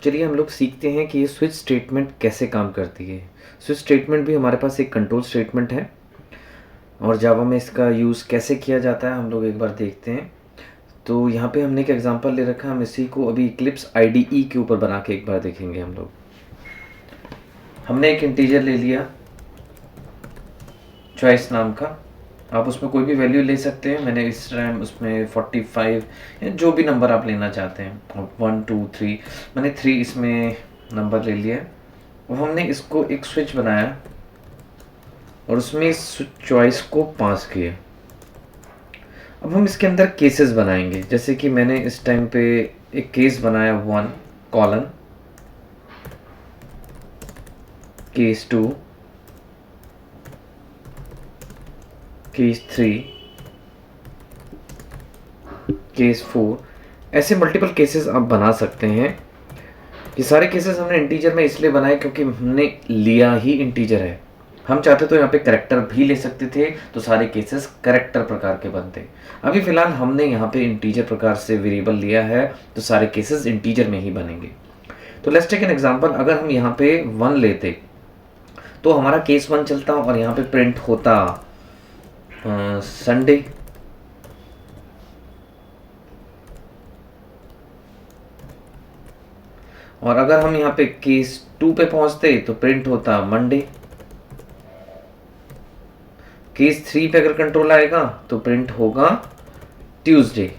चलिए हम लोग सीखते हैं कि ये स्विच स्टेटमेंट कैसे काम करती है। स्विच स्टेटमेंट भी हमारे पास एक कंट्रोल स्टेटमेंट है और जावा में इसका यूज़ कैसे किया जाता है हम लोग एक बार देखते हैं। तो यहाँ पे हमने एक एग्जांपल ले रखा है, हम इसी को अभी इक्लिप्स IDE के ऊपर बना के एक बार देखेंगे हम लोग। हमने एक इंटीजर ले लिया चॉइस नाम का, आप उसमें कोई भी वैल्यू ले सकते हैं। मैंने इस टाइम उसमें 45 या जो भी नंबर आप लेना चाहते हैं, 1 2 3, मैंने 3 इसमें नंबर ले लिया और हमने इसको एक स्विच बनाया और उसमें इस चॉइस को पास किया। अब हम इसके अंदर केसेस बनाएंगे, जैसे कि मैंने इस टाइम पे एक केस बनाया 1 कॉलन, केस 2, केस 3, केस 4, ऐसे मल्टीपल केसेस आप बना सकते हैं। ये सारे केसेस हमने इंटीजर में इसलिए बनाए क्योंकि हमने लिया ही इंटीजर है। हम चाहते तो यहाँ पे करेक्टर भी ले सकते थे, तो सारे केसेस करेक्टर प्रकार के बनते। अभी फिलहाल हमने यहाँ पे इंटीजर प्रकार से वेरिएबल लिया है, तो सारे केसेस इंटीजर में ही बनेंगे। तो लेट्स टेक एन एग्जांपल, अगर हम यहाँ पे 1 लेते तो हमारा केस 1 चलता और यहाँ पे प्रिंट होता संडे। और अगर हम यहाँ पे केस 2 पे पहुंचते तो प्रिंट होता मंडे। केस 3 पे अगर कंट्रोल आएगा तो प्रिंट होगा ट्यूसडे।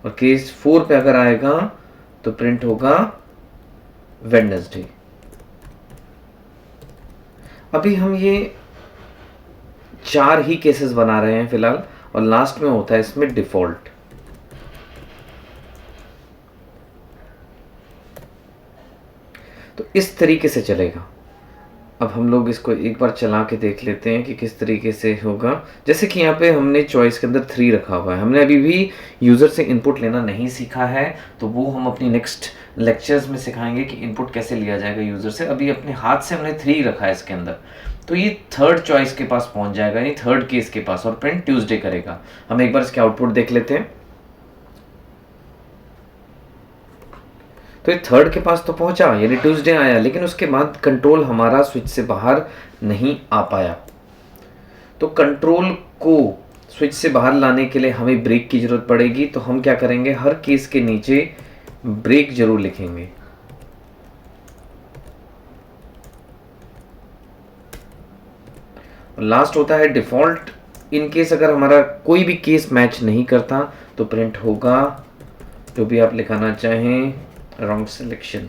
और केस 4 पे अगर आएगा तो प्रिंट होगा वेडनेसडे। अभी हम ये 4 ही केसेस बना रहे हैं फिलहाल, और लास्ट में होता है इसमें डिफॉल्ट। तो इस तरीके से चलेगा। अब हम लोग इसको एक बार चला के देख लेते हैं कि किस तरीके से होगा। जैसे कि यहाँ पे हमने चॉइस के अंदर 3 रखा हुआ है, हमने अभी भी यूज़र से इनपुट लेना नहीं सीखा है, तो वो हम अपनी नेक्स्ट लेक्चर्स में सिखाएंगे कि इनपुट कैसे लिया जाएगा यूज़र से। अभी अपने हाथ से हमने 3 रखा है इसके अंदर, तो ये 3rd चॉइस के पास पहुँच जाएगा, यानी 3rd केस के पास, और प्रिंट ट्यूसडे करेगा। हम एक बार इसके आउटपुट देख लेते हैं। तो ये 3rd के पास तो पहुंचा, यानी ट्यूसडे आया, लेकिन उसके बाद कंट्रोल हमारा स्विच से बाहर नहीं आ पाया। तो कंट्रोल को स्विच से बाहर लाने के लिए हमें ब्रेक की जरूरत पड़ेगी। तो हम क्या करेंगे, हर केस के नीचे ब्रेक जरूर लिखेंगे। लास्ट होता है डिफॉल्ट। इन केस अगर हमारा कोई भी केस मैच नहीं करता तो प्रिंट होगा जो भी आप लिखाना चाहें, रॉन्ग सिलेक्शन।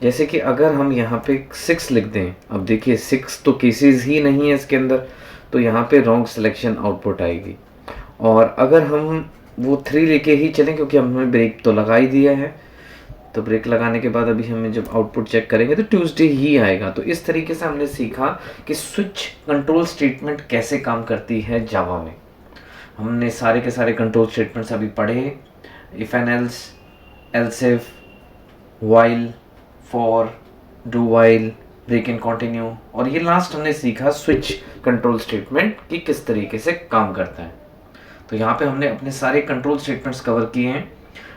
जैसे कि अगर हम यहाँ पे 6 लिख दें, अब देखिए 6 तो केसेस ही नहीं है इसके अंदर, तो यहाँ पे रॉन्ग सिलेक्शन आउटपुट आएगी। और अगर हम वो 3 लेके ही चलें, क्योंकि हमने ब्रेक तो लगा ही दिया है, तो ब्रेक लगाने के बाद अभी हमें जब आउटपुट चेक करेंगे तो ट्यूसडे ही आएगा। तो इस तरीके से हमने सीखा कि स्विच कंट्रोल स्टेटमेंट कैसे काम करती है जावा में। हमने सारे के सारे कंट्रोल स्टेटमेंट्स अभी पढ़े, if and else, else if, while, for, do while, break and continue, और ये लास्ट हमने सीखा स्विच कंट्रोल स्टेटमेंट कि किस तरीके से काम करता है। तो यहाँ पे हमने अपने सारे कंट्रोल स्टेटमेंट्स कवर किए हैं।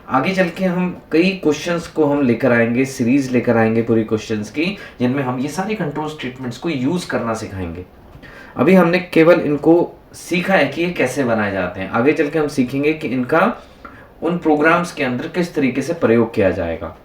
आगे चल के हम कई क्वेश्चंस को हम लेकर आएंगे, सीरीज लेकर आएंगे पूरी क्वेश्चंस की, जिनमें हम ये सारे कंट्रोल स्टेटमेंट्स को यूज़ करना सिखाएंगे। अभी हमने केवल इनको सीखा है कि ये कैसे बनाए जाते हैं। आगे चल के हम सीखेंगे कि इनका उन प्रोग्राम्स के अंदर किस तरीके से प्रयोग किया जाएगा।